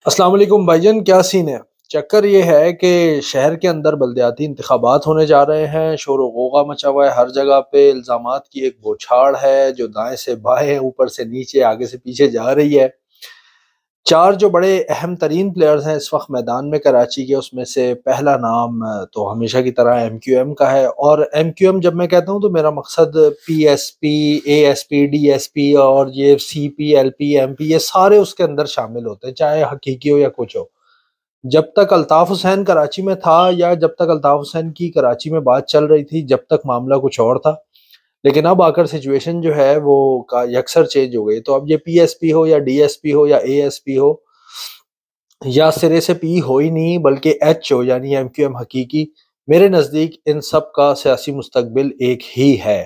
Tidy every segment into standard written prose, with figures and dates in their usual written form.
السلام علیکم بھائی جان، کیا سین ہے؟ چکر یہ ہے کہ شہر کے اندر بلدیاتی انتخابات ہونے جا رہے ہیں، شور و غوغا مچا ہوا ہے ہر جگہ پہ، الزامات کی ایک بوچھاڑ ہے جو دائیں سے بائیں، اوپر سے نیچے، آگے سے پیچھے جا رہی ہے۔ چار جو بڑے اہم ترین پلیئرز ہیں اس وقت میدان میں کراچی کے، اس میں سے پہلا نام تو ہمیشہ کی طرح ایم کیو ایم کا ہے، اور ایم کیو ایم جب میں کہتا ہوں تو میرا مقصد P S P, A S P, D S P اور یہ سی پی، ایل پی، ایم پی، یہ سارے اس کے اندر شامل ہوتے ہیں، چاہے حقیقی ہو یا کچھ ہو۔ جب تک الطاف حسین کراچی میں تھا، یا جب تک الطاف حسین کی کراچی میں بات چل رہی تھی، جب تک معاملہ کچھ اور تھا، لیکن اب آ کر سچویشن جو ہے وہ یکسر چینج ہو گئی۔ تو اب یہ پی ایس پی ہو یا ڈی ایس پی ہو یا اے ایس پی ہو، یا سرے سے پی ہو ہی نہیں بلکہ ایچ ہو یعنی ایم کیو ایم حقیقی، میرے نزدیک ان سب کا سیاسی مستقبل ایک ہی ہے۔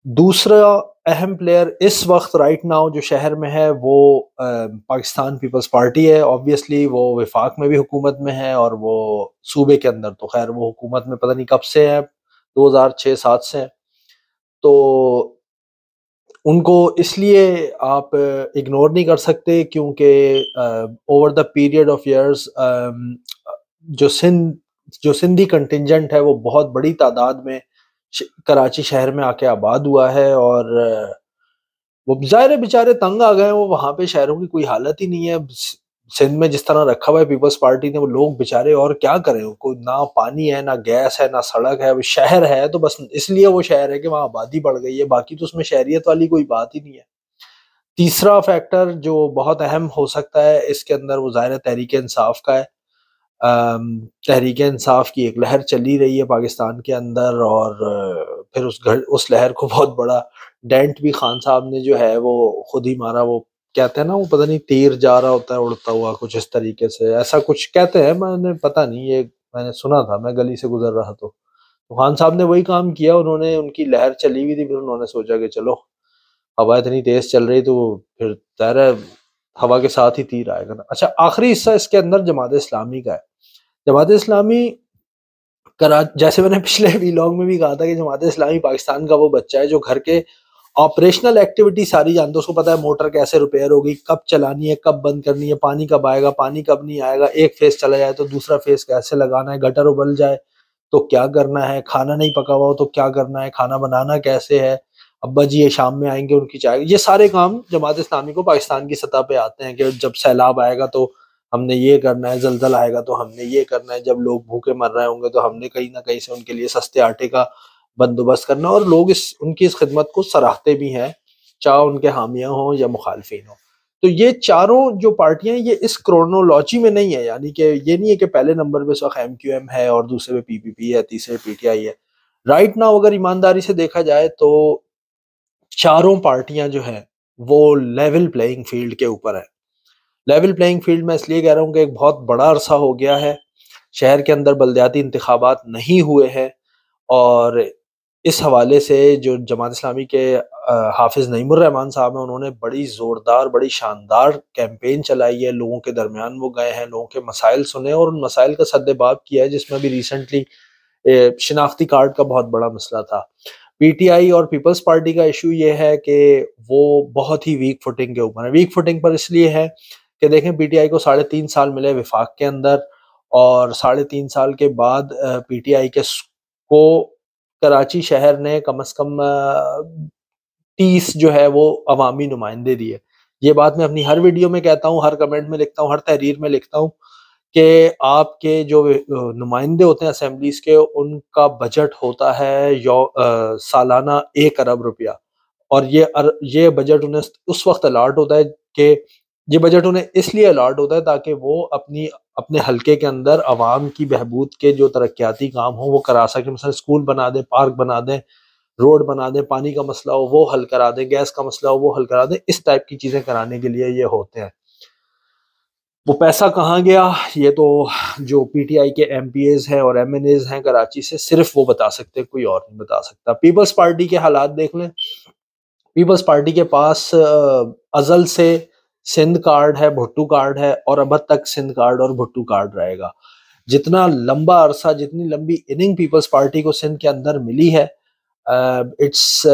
دوسرا اہم پلیئر اس وقت رائٹ ناؤ جو شہر میں ہے وہ پاکستان پیپلز پارٹی ہے۔ آبویسلی وہ وفاق میں بھی حکومت میں ہے، اور وہ صوبے کے اندر تو خیر وہ حکومت میں پتہ نہیں کب سے ہے، 2006-07 سے ہے۔ تو ان کو اس لیے آپ اگنور نہیں کر سکتے کیونکہ over the period of years جو سندھی کنٹینجنٹ ہے وہ بہت بڑی تعداد میں کراچی شہر میں آ کے آباد ہوا ہے، اور وہ ظاہر بیچارے تنگ آ گئے ہیں، وہ وہاں پہ شہروں کی کوئی حالت ہی نہیں ہے۔ سندھ میں جس طرح رکھا ہوا ہے پیپلز پارٹی نے، وہ لوگ بیچارے اور کیا کریں، کوئی نہ پانی ہے، نہ گیس ہے، نہ سڑک ہے، وہ شہر ہے تو بس اس لیے وہ شہر ہے کہ وہاں آبادی بڑھ گئی ہے، باقی تو اس میں شہریت والی کوئی بات ہی نہیں ہے۔ تیسرا فیکٹر جو بہت اہم ہو سکتا ہے اس کے اندر، وہ ظاہر تحریک انصاف کا ہے۔ تحریک انصاف کی ایک لہر چلی رہی ہے پاکستان کے اندر، اور پھر اس لہر کو بہت بڑا ڈینٹ بھی خان صاحب نے جو ہے وہ خود ہی مارا۔ وہ کہتے ہیں نا، وہ پتہ نہیں تیر جا رہا ہوتا ہے اڑتا ہوا، کچھ اس طریقے سے ایسا کچھ کہتے ہیں، میں نے پتہ نہیں، یہ میں نے سنا تھا، میں گلی سے گزر رہا تو خان صاحب نے وہی کام کیا، انہوں نے، ان کی لہر چلی ہوئی تھی، پھر انہوں نے سوچا کہ چلو ہوا اتنی تیز چل رہی تو پھر ظاہر ہے ہوا کے ساتھ ہی تیر آئے گا نا۔ اچھا، آخری حصہ اس کے اندر جماعت اسلامی کا ہے۔ جماعت اسلامی جیسے میں نے پچھلے ویلاگ میں بھی کہا تھا کہ جماعت اسلامی پاکستان کا وہ بچہ ہے جو گھر کے آپریشنل ایکٹیویٹی ساری جانتا ہے، اس کو پتا ہے موٹر کیسے ریپیئر ہوگی، کب چلانی ہے، کب بند کرنی ہے، پانی کب آئے گا، پانی کب نہیں آئے گا، ایک فیس چلا جائے تو دوسرا فیس کیسے لگانا ہے، گٹر ابل جائے تو کیا کرنا ہے، کھانا نہیں پکا ہوا ہو تو کیا کرنا ہے، کھانا بنانا کیسے ہے، ابا جی یہ شام میں آئیں گے ان کی چائے، یہ سارے کام جماعت اسلامی کو پاکستان کی سطح پہ آتے ہیں کہ جب سیلاب آئے گا تو ہم نے یہ کرنا ہے، زلزلہ آئے گا تو ہم نے یہ کرنا ہے، جب لوگ بھوکے مر رہے ہوں گے تو ہم نے کہیں نہ کہیں سے ان کے لیے سستے آٹے کا بندوبست کرنا، اور لوگ ان کی اس خدمت کو سراہتے بھی ہیں، چاہے ان کے حامیاں ہوں یا مخالفین ہوں۔ تو یہ چاروں جو پارٹیاں یہ اس کرونولوجی میں نہیں ہے، یعنی کہ یہ نہیں ہے کہ پہلے نمبر پہ اس وقت ایم کیو ایم ہے اور دوسرے پہ پی پی پی ہے، تیسرے پی ٹی آئی ہے۔ رائٹ ناؤ اگر ایمانداری سے دیکھا جائے تو چاروں پارٹیاں جو ہیں وہ لیول پلئنگ فیلڈ کے اوپر ہیں۔ لیول پلئنگ فیلڈ میں اس لیے کہہ رہا ہوں کہ ایک بہت بڑا عرصہ ہو گیا ہے شہر کے اندر بلدیاتی انتخابات نہیں ہوئے ہیں، اور اس حوالے سے جو جماعت اسلامی کے حافظ نعیم الرحمان صاحب ہیں، انہوں نے بڑی زوردار، بڑی شاندار کیمپین چلائی ہے، لوگوں کے درمیان وہ گئے ہیں، لوگوں کے مسائل سنے اور ان مسائل کا سد باب کیا ہے، جس میں بھی ریسنٹلی شناختی کارڈ کا بہت بڑا مسئلہ تھا۔ پی ٹی آئی اور پیپلز پارٹی کا ایشو یہ ہے کہ وہ بہت ہی ویک فوٹنگ کے اوپر ہے۔ ویک فوٹنگ پر اس لیے ہے کہ دیکھیں پی ٹی آئی کو 3.5 سال ملے وفاق کے اندر، اور 3.5 سال کے بعد پی ٹی آئی کو کراچی شہر نے کم از کم 30 جو ہے وہ عوامی نمائندے دیے۔ یہ بات میں اپنی ہر ویڈیو میں کہتا ہوں، ہر کمنٹ میں لکھتا ہوں، ہر تحریر میں لکھتا ہوں کہ آپ کے جو نمائندے ہوتے ہیں اسمبلیز کے، ان کا بجٹ ہوتا ہے سالانہ 1 ارب روپیہ، اور یہ بجٹ انہیں اس وقت الاٹ ہوتا ہے کہ یہ بجٹ انہیں اس لیے الاٹ ہوتا ہے تاکہ وہ اپنے حلقے کے اندر عوام کی بہبود کے جو ترقیاتی کام ہوں وہ کرا سکیں، مثلا اسکول بنا دیں، پارک بنا دیں، روڈ بنا دیں، پانی کا مسئلہ ہو وہ حل کرا دیں، گیس کا مسئلہ ہو وہ حل کرا دیں، اس ٹائپ کی چیزیں کرانے کے لیے یہ ہوتے ہیں۔ وہ پیسہ کہاں گیا یہ تو جو پی ٹی آئی کے ایم پی ایز ہیں اور ایم این ایز ہیں کراچی سے، صرف وہ بتا سکتے، کوئی اور نہیں بتا سکتا۔ پیپلز پارٹی کے حالات دیکھ لیں، پیپلز پارٹی کے پاس ازل سے سندھ کارڈ ہے، بھٹو کارڈ ہے، اور ابد تک سندھ کارڈ اور بھٹو کارڈ رہے گا۔ جتنا لمبا عرصہ، جتنی لمبی اننگ پیپلز پارٹی کو سندھ کے اندر ملی ہے، it's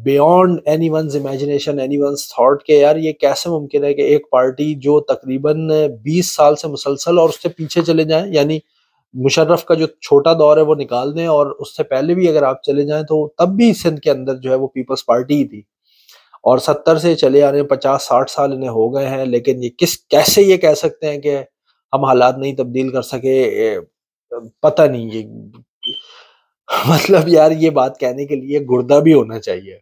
beyond anyone's imagination, anyone's thought کہ یار یہ کیسے ممکن ہے کہ ایک پارٹی جو تقریباً 20 سال سے مسلسل اور اس سے پیچھے چلے جائیں، یعنی مشرف کا جو چھوٹا دور ہے وہ نکال دیں اور اس سے پہلے بھی اگر آپ چلے جائیں تو تب بھی سندھ کے اندر جو ہے وہ پیپلز پارٹی ہی تھی، اور 70 سے چلے آ رہے ہیں، 50-60 سال انہیں ہو گئے ہیں، لیکن یہ کیسے یہ کہہ سکتے ہیں کہ ہم حالات نہیں تبدیل کر سکے؟ پتہ نہیں یہ مطلب یار یہ بات کہنے کے لیے گردہ بھی ہونا چاہیے۔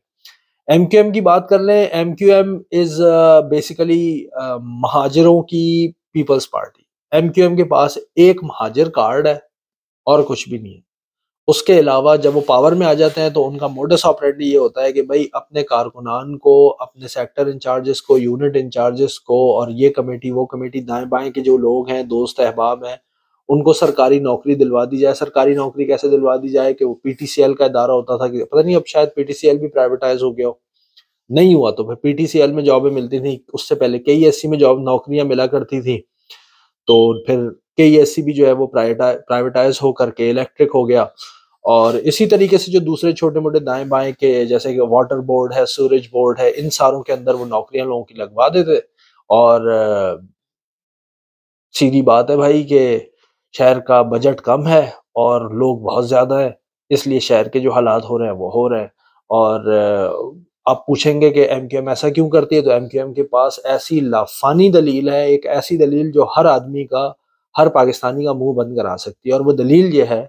ایم کیو ایم کی بات کر لیں، ایم کیو ایم از بیسیکلی مہاجروں کی پیپلز پارٹی۔ ایم کیو ایم کے پاس ایک مہاجر کارڈ ہے اور کچھ بھی نہیں ہے۔ اس کے علاوہ جب وہ پاور میں آ جاتے ہیں تو ان کا موڈس آپریٹی یہ ہوتا ہے کہ بھائی اپنے کارکنان کو، اپنے سیکٹر انچارجز کو، یونٹ انچارجز کو، اور یہ کمیٹی وہ کمیٹی، دائیں بائیں کے جو لوگ ہیں، دوست احباب ہیں، ان کو سرکاری نوکری دلوا دی جائے۔ سرکاری نوکری کیسے دلوا دی جائے کہ وہ پی ٹی سی ایل کا ادارہ ہوتا تھا، کہ پتہ نہیں اب شاید پی ٹی سی ایل بھی پرائیویٹائز ہو گیا ہو، نہیں ہوا تو پھر پی ٹی سی ایل میں جابیں ملتی تھیں، اس سے پہلے کے ای ایس سی میں جاب نوکریاں ملا کرتی تھیں، تو پھر کے ای ایس سی بھی جو ہے وہ پرائیویٹائز ہو کر کے الیکٹرک ہو گیا۔ اور اسی طریقے سے جو دوسرے چھوٹے موٹے دائیں بائیں کے جیسے کہ واٹر بورڈ ہے، سورج بورڈ ہے، ان ساروں کے اندر وہ نوکریاں لوگوں کی لگوا دیتے، اور سیدھی بات ہے بھائی کہ شہر کا بجٹ کم ہے اور لوگ بہت زیادہ ہیں، اس لیے شہر کے جو حالات ہو رہے ہیں وہ ہو رہے ہیں۔ اور آپ پوچھیں گے کہ ایم کیو ایم ایسا کیوں کرتی ہے، تو ایم کیو ایم کے پاس ایسی لافانی دلیل ہے، ایک ایسی دلیل جو ہر آدمی کا، ہر پاکستانی کا منہ بند کرا سکتی ہے، اور وہ دلیل یہ ہے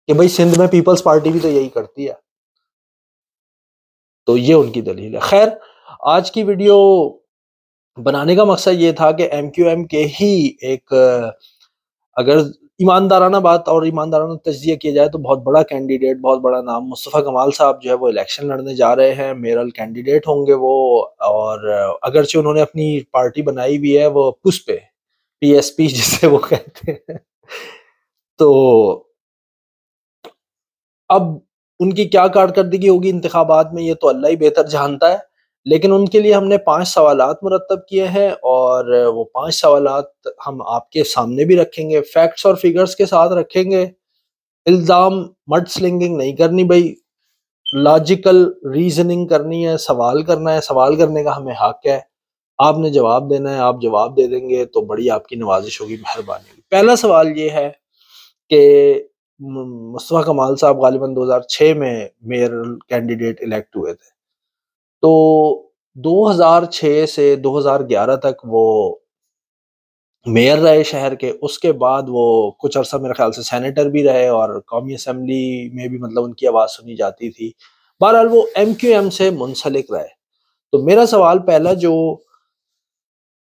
کہ بھائی سندھ میں پیپلز پارٹی بھی تو یہی کرتی ہے، تو یہ ان کی دلیل ہے۔ خیر، آج کی ویڈیو بنانے کا مقصد یہ تھا کہ ایم کیو ایم کے ہی ایک اگر ایماندارانہ بات اور ایماندارانہ تجزیہ کیا جائے تو بہت بڑا کینڈیڈیٹ، بہت بڑا نام مصطفیٰ کمال صاحب جو ہے وہ الیکشن لڑنے جا رہے ہیں، میئرل کینڈیڈیٹ ہوں گے وہ، اور اگرچہ انہوں نے اپنی پارٹی بنائی بھی ہے وہ پس پہ، پی ایس پی جسے وہ کہتے ہیں، تو اب ان کی کیا کارکردگی ہوگی انتخابات میں یہ تو اللہ ہی بہتر جانتا ہے، لیکن ان کے لیے ہم نے 5 سوالات مرتب کیے ہیں، اور وہ 5 سوالات ہم آپ کے سامنے بھی رکھیں گے، فیکٹس اور فگرز کے ساتھ رکھیں گے، الزام مڈ سلنگنگ نہیں کرنی بھائی، لاجیکل ریزننگ کرنی ہے، سوال کرنا ہے، سوال کرنے کا ہمیں حق ہے، آپ نے جواب دینا ہے، آپ جواب دے دیں گے تو بڑی آپ کی نوازش ہوگی، مہربانی ہوگی۔ پہلا سوال یہ ہے کہ مصطفیٰ کمال صاحب غالباً 2006 میں میئر کینڈیڈیٹ الیکٹ ہوئے تھے، تو 2006 سے 2011 تک وہ میئر رہے شہر کے، اس کے بعد وہ کچھ عرصہ میرے خیال سے سینیٹر بھی رہے، اور قومی اسمبلی میں بھی مطلب ان کی آواز سنی جاتی تھی، بہرحال وہ ایم کیو ایم سے منسلک رہے۔ تو میرا سوال پہلا جو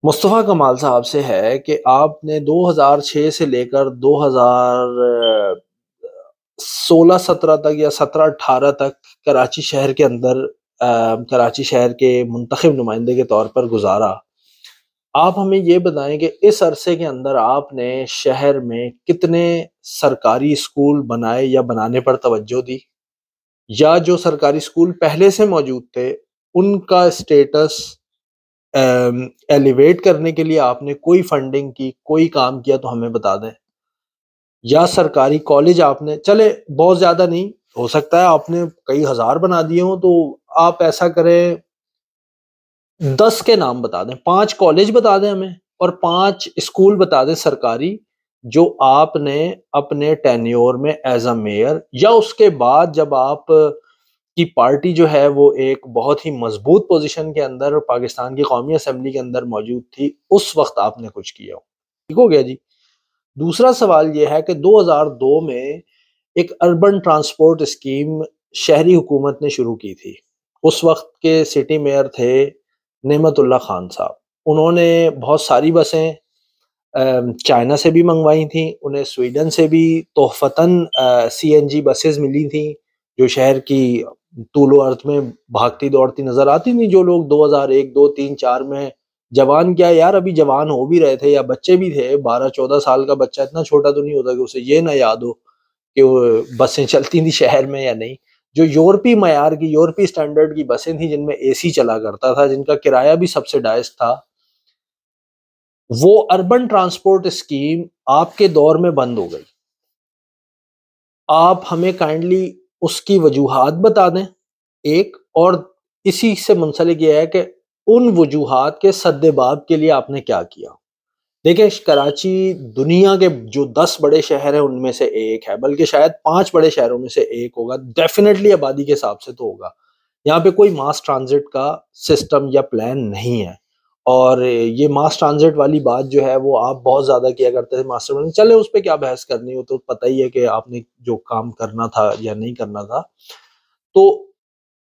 مصطفیٰ کمال صاحب سے ہے کہ آپ نے 2006 سے لے کر 2016-17 تک یا 17-18 تک کراچی شہر کے اندر کراچی شہر کے منتخب نمائندے کے طور پر گزارا، آپ ہمیں یہ بتائیں کہ اس عرصے کے اندر آپ نے شہر میں کتنے سرکاری اسکول بنائے یا بنانے پر توجہ دی، یا جو سرکاری اسکول پہلے سے موجود تھے ان کا اسٹیٹس ایلیویٹ کرنے کے لیے آپ نے کوئی فنڈنگ کی، کوئی کام کیا تو ہمیں بتا دیں، یا سرکاری کالج آپ نے، چلے بہت زیادہ نہیں، ہو سکتا ہے آپ نے کئی ہزار بنا دیے ہوں، تو آپ ایسا کریں 10 کے نام بتا دیں، 5 کالج بتا دیں ہمیں، اور 5 اسکول بتا دیں سرکاری، جو آپ نے اپنے ٹینیور میں ایز اے میئر یا اس کے بعد جب آپ کی پارٹی جو ہے وہ ایک بہت ہی مضبوط پوزیشن کے اندر پاکستان کی قومی اسمبلی کے اندر موجود تھی، اس وقت آپ نے کچھ کیا ہو۔ ٹھیک ہو گیا جی۔ دوسرا سوال یہ ہے کہ 2002 میں ایک اربن ٹرانسپورٹ اسکیم شہری حکومت نے شروع کی تھی، اس وقت کے سٹی میئر تھے نعمت اللہ خان صاحب، انہوں نے بہت ساری بسیں چائنا سے بھی منگوائی تھیں، انہیں سویڈن سے بھی تحفتاً سی این جی بسز ملی تھیں، جو شہر کی طول و عرض میں بھاگتی دوڑتی نظر آتی تھیں، جو لوگ 2001 2 3 4 میں جوان کیا یار ابھی جوان ہو بھی رہے تھے یا بچے بھی تھے، 12-14 سال کا بچہ اتنا چھوٹا تو نہیں ہوتا کہ اسے یہ نہ یاد ہو کہ وہ بسیں چلتی تھیں شہر میں یا نہیں، جو یورپی معیار کی، یورپی سٹینڈرڈ کی بسیں تھیں جن میں اے سی چلا کرتا تھا، جن کا کرایہ بھی سبسڈائز تھا، وہ اربن ٹرانسپورٹ اسکیم آپ کے دور میں بند ہو گئی۔ آپ ہمیں کائنڈلی اس کی وجوہات بتا دیں ایک، اور اسی سے منسلک یہ ہے کہ ان وجوہات کے سد باب کے لیے آپ نے کیا کیا۔ دیکھیں کراچی دنیا کے جو 10 بڑے شہر ہیں ان میں سے ایک ہے، بلکہ شاید 5 بڑے شہروں میں سے ایک ہوگا، ڈیفینیٹلی آبادی کے حساب سے تو ہوگا۔ یہاں پہ کوئی ماس ٹرانزٹ کا سسٹم یا پلان نہیں ہے، اور یہ ماس ٹرانزٹ والی بات جو ہے وہ آپ بہت زیادہ کیا کرتے تھے ماسٹر پلان، چلے اس پہ کیا بحث کرنی ہو، تو پتہ ہی ہے کہ آپ نے جو کام کرنا تھا یا نہیں کرنا تھا۔ تو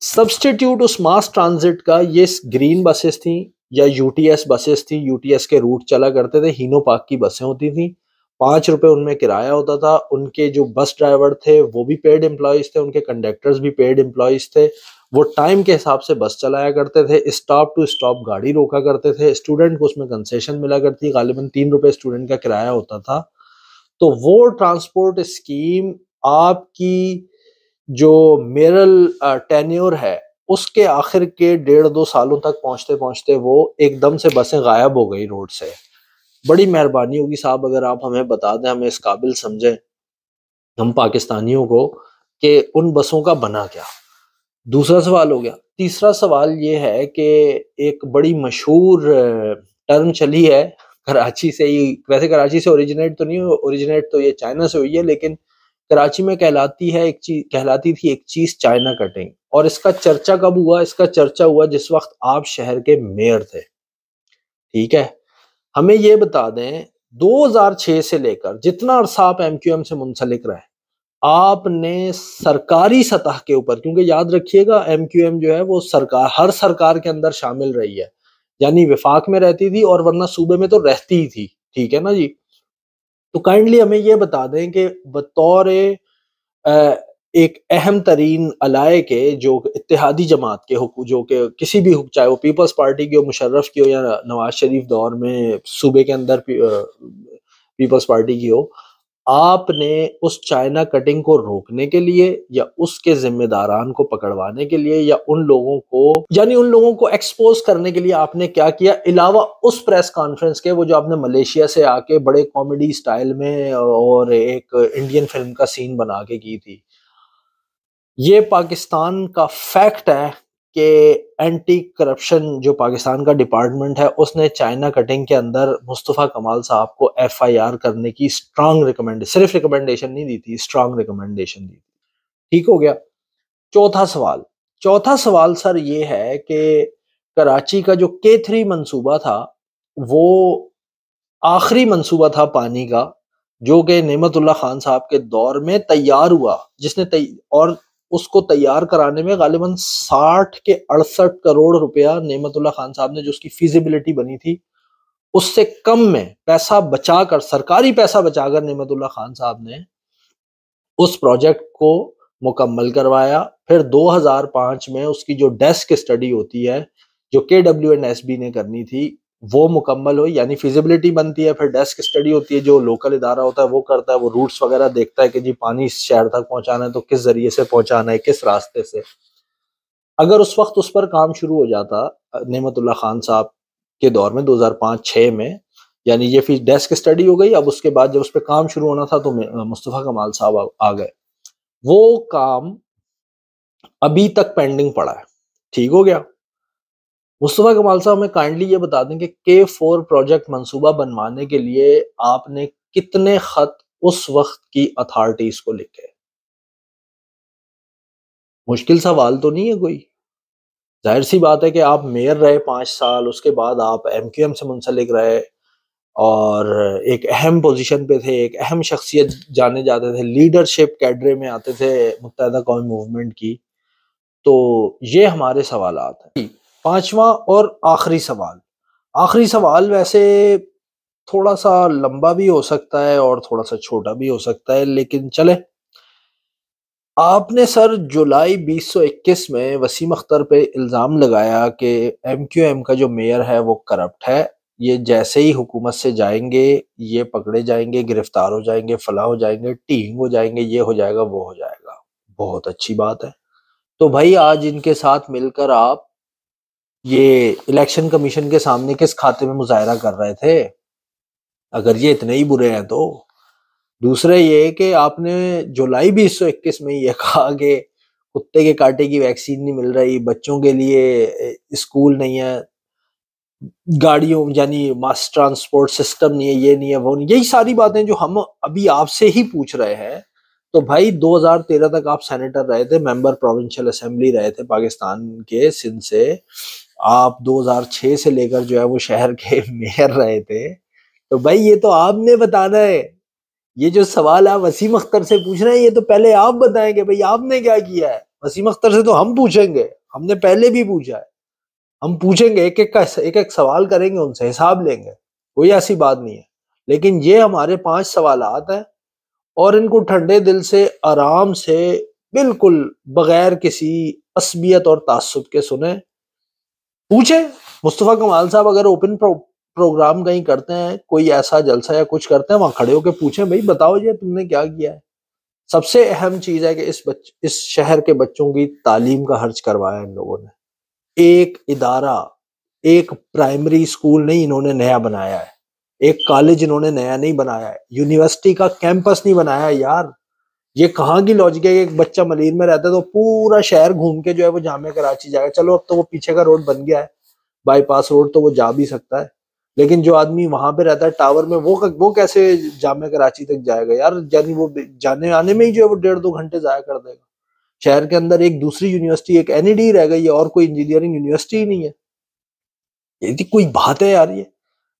سبسٹیٹیوٹ اس ماس ٹرانزٹ کا یہ گرین بسز تھیں یا یو ٹی ایس بسز تھیں، یو ٹی ایس کے روٹ چلا کرتے تھے، ہینو پاک کی بسیں ہوتی تھیں، 5 روپے ان میں کرایہ ہوتا تھا، ان کے جو بس ڈرائیور تھے وہ بھی پیڈ امپلائیز تھے، ان کے کنڈکٹرز بھی پیڈ امپلائیز تھے، وہ ٹائم کے حساب سے بس چلایا کرتے تھے، اسٹاپ ٹو اسٹاپ گاڑی روکا کرتے تھے، اسٹوڈنٹ کو اس میں کنسیشن ملا کرتی، غالباً 3 روپے اسٹوڈنٹ کا کرایہ ہوتا تھا۔ تو وہ ٹرانسپورٹ اسکیم آپ کی جو میرل ٹینیور ہے اس کے آخر کے 1.5-2 سالوں تک پہنچتے پہنچتے وہ ایک دم سے بسیں غائب ہو گئی روڈ سے۔ بڑی مہربانی ہوگی صاحب اگر آپ ہمیں بتا دیں، ہمیں اس قابل سمجھیں ہم پاکستانیوں کو، کہ ان بسوں کا بنا کیا۔ دوسرا سوال ہو گیا۔ تیسرا سوال یہ ہے کہ ایک بڑی مشہور ٹرم چلی ہے کراچی سے ہی، ویسے کراچی سے اوریجنیٹ تو نہیں، اوریجنیٹ تو یہ چائنا سے ہوئی ہے، لیکن کراچی میں کہلاتی تھی ایک چیز چائنا کٹنگ، اور اس کا چرچا کب ہوا؟ اس کا چرچا ہوا جس وقت آپ شہر کے میئر تھے، ٹھیک ہے؟ ہمیں یہ بتا دیں 2006 سے لے کر جتنا عرصہ آپ ایم کیو ایم سے منسلک رہے، آپ نے سرکاری سطح کے اوپر، کیونکہ یاد رکھیے گا ایم کیو ایم جو ہے وہ ہر سرکار کے اندر شامل رہی ہے، یعنی وفاق میں رہتی تھی اور ورنہ صوبے میں تو رہتی ہی تھی، ٹھیک ہے نا جی؟ تو کائنڈلی ہمیں یہ بتا دیں کہ بطور ایک اہم ترین علائے کے جو اتحادی جماعت کے جو کہ کسی بھی چاہے وہ پیپلز پارٹی کی ہو، مشرف کی ہو، یا نواز شریف دور میں صوبے کے اندر پیپلز پارٹی کی ہو، آپ نے اس چائنا کٹنگ کو روکنے کے لیے یا اس کے ذمہ داران کو پکڑوانے کے لیے یا ان لوگوں کو ایکسپوز کرنے کے لیے آپ نے کیا کیا، علاوہ اس پریس کانفرنس کے وہ جو آپ نے ملیشیا سے آ کے بڑے کامیڈی سٹائل میں اور ایک انڈین فلم کا سین بنا کے کی تھی؟ یہ پاکستان کا فیکٹ ہے کہ اینٹی کرپشن جو پاکستان کا ڈپارٹمنٹ ہے اس نے چائنا کٹنگ کے اندر مصطفیٰ کمال صاحب کو ایف آئی آر کرنے کی صرف ریکمنڈیشن نہیں دی تھی، اسٹرانگ ریکمنڈیشن دی تھی، ٹھیک ہو گیا۔ چوتھا سوال سر یہ ہے کہ کراچی کا جو K3 منصوبہ تھا وہ آخری منصوبہ تھا پانی کا، جو کہ نعمت اللہ خان صاحب کے دور میں تیار ہوا، اور اس کو تیار کرانے میں غالباً 68 کروڑ روپیہ نعمت اللہ خان صاحب نے جو اس کی فیزیبلٹی بنی تھی اس سے کم میں پیسہ بچا کر، سرکاری پیسہ بچا کر نعمت اللہ خان صاحب نے اس پروجیکٹ کو مکمل کروایا۔ پھر 2005 میں اس کی جو ڈیسک اسٹڈی ہوتی ہے جو KWNSB نے کرنی تھی وہ مکمل ہوئی، یعنی فیزیبلٹی بنتی ہے، پھر ڈیسک اسٹڈی ہوتی ہے جو لوکل ادارہ ہوتا ہے وہ کرتا ہے، وہ روٹس وغیرہ دیکھتا ہے کہ جی پانی اس شہر تک پہنچانا ہے تو کس ذریعے سے پہنچانا ہے، کس راستے سے۔ اگر اس وقت اس پر کام شروع ہو جاتا نعمت اللہ خان صاحب کے دور میں 2005-06 میں، یعنی یہ ڈیسک اسٹڈی ہو گئی، اب اس کے بعد جب اس پہ کام شروع ہونا تھا تو مصطفیٰ کمال صاحب آ گئے، وہ کام ابھی تک پینڈنگ پڑا ہے، ٹھیک ہو گیا۔ مصطفیٰ کمال صاحب میں کائنڈلی یہ بتا دیں کہ K4 پروجیکٹ منصوبہ بنوانے کے لیے آپ نے کتنے خط اس وقت کی اتھارٹیز کو لکھے؟ مشکل سوال تو نہیں ہے کوئی، ظاہر سی بات ہے کہ آپ میئر رہے 5 سال، اس کے بعد آپ ایم کیو ایم سے منسلک رہے اور ایک اہم پوزیشن پہ تھے، ایک اہم شخصیت جانے جاتے تھے، لیڈرشپ کیڈرے میں آتے تھے متحدہ قومی موومنٹ کی۔ تو یہ ہمارے سوالات ہیں۔ 5واں اور آخری سوال ویسے تھوڑا سا لمبا بھی ہو سکتا ہے اور تھوڑا سا چھوٹا بھی ہو سکتا ہے، لیکن چلے۔ آپ نے سر جولائی 2021 میں وسیم اختر پہ الزام لگایا کہ ایم کیو ایم کا جو میئر ہے وہ کرپٹ ہے، یہ جیسے ہی حکومت سے جائیں گے یہ پکڑے جائیں گے، گرفتار ہو جائیں گے، فلاں ہو جائیں گے، ٹینگ ہو جائیں گے، یہ ہو جائے گا، وہ ہو جائے گا۔ بہت اچھی بات ہے۔ تو بھائی آج ان کے ساتھ مل کر آپ یہ الیکشن کمیشن کے سامنے کس کھاتے میں مظاہرہ کر رہے تھے؟ اگر یہ اتنے ہی برے ہیں تو دوسرا یہ کہ آپ نے جولائی 2021 میں یہ کہا کہ کتے کے کاٹے کی ویکسین نہیں مل رہی، بچوں کے لیے اسکول نہیں ہے، گاڑیوں یعنی ماس ٹرانسپورٹ سسٹم نہیں ہے، یہ نہیں ہے، وہ نہیں، یہی ساری باتیں جو ہم ابھی آپ سے ہی پوچھ رہے ہیں. تو بھائی 2013 تک آپ سینیٹر رہے تھے، ممبر پروونشل اسمبلی رہے تھے پاکستان کے سندھ سے، آپ 2006 سے لے کر جو ہے وہ شہر کے میئر رہے تھے. تو بھائی یہ تو آپ نے بتانا ہے. یہ جو سوال آپ وسیم اختر سے پوچھ رہے ہیں یہ تو پہلے آپ بتائیں گے بھائی آپ نے کیا کیا ہے. وسیم اختر سے تو ہم پوچھیں گے، ہم نے پہلے بھی پوچھا ہے، ہم پوچھیں گے، ایک ایک سوال کریں گے، ان سے حساب لیں گے، کوئی ایسی بات نہیں ہے. لیکن یہ ہمارے 5 سوالات ہیں اور ان کو ٹھنڈے دل سے آرام سے بالکل بغیر کسی عصبیت اور تعصب کے سنیں، پوچھیں. مصطفیٰ کمال صاحب اگر اوپن پروگرام کہیں کرتے ہیں، کوئی ایسا جلسہ یا کچھ کرتے ہیں، وہاں کھڑے ہو کے پوچھیں بھائی بتاؤ یہ تم نے کیا کیا ہے. سب سے اہم چیز ہے کہ اس شہر کے بچوں کی تعلیم کا خرچ کروایا ان لوگوں نے. ایک ادارہ، ایک پرائمری اسکول نہیں انہوں نے نیا بنایا ہے، ایک کالج انہوں نے نیا نہیں بنایا ہے، یونیورسٹی کا کیمپس نہیں بنایا ہے. یار یہ کہاں کی لاجک ہے کہ ایک بچہ ملیر میں رہتا ہے تو پورا شہر گھوم کے جو ہے وہ جامعہ کراچی جائے گا. چلو اب تو وہ پیچھے کا روڈ بن گیا ہے، بائی پاس روڈ، تو وہ جا بھی سکتا ہے، لیکن جو آدمی وہاں پہ رہتا ہے ٹاور میں، وہ کیسے جامعہ کراچی تک جائے گا یار. یعنی وہ جانے آنے میں ہی جو ہے وہ 1.5-2 گھنٹے ضائع کر دے گا. شہر کے اندر ایک دوسری یونیورسٹی، ایک این ای ڈی رہ گئی ہے اور کوئی انجینئرنگ یونیورسٹی ہی نہیں ہے. یہ کوئی بات ہے یار؟ یہ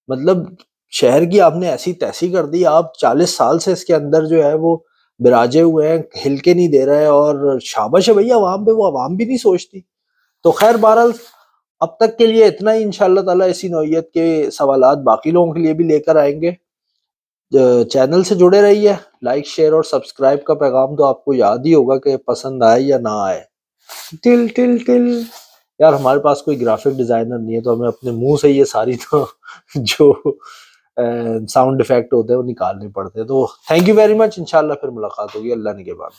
مطلب شہر کی آپ نے ایسی تیسی کر دی. آپ 40 سال سے اس کے اندر جو ہے وہ براجے ہوئے ہیں، ہل کے نہیں دے رہے، اور شاباش ہے بھئی عوام پہ، وہ عوام بھی نہیں سوچتی. تو خیر بہرحال اب تک کے لیے اتنا ہی. انشاءاللہ تعالیٰ اسی نوعیت کے سوالات باقی لوگوں کے لیے بھی لے کر آئیں گے. چینل سے جڑے رہیے. لائک، شیئر اور سبسکرائب کا پیغام تو آپ کو یاد ہی ہوگا کہ پسند آئے یا نہ آئے. ٹل ٹل ٹل. یار ہمارے پاس کوئی گرافک ڈیزائنر نہیں ہے تو ہمیں اپنے منہ سے یہ ساری تو جو ساؤنڈ افیکٹ ہوتے ہیں وہ نکالنے پڑتے ہیں. تو تھینک یو ویری مچ. انشاءاللہ پھر ملاقات ہوگی. اللہ نگہبان.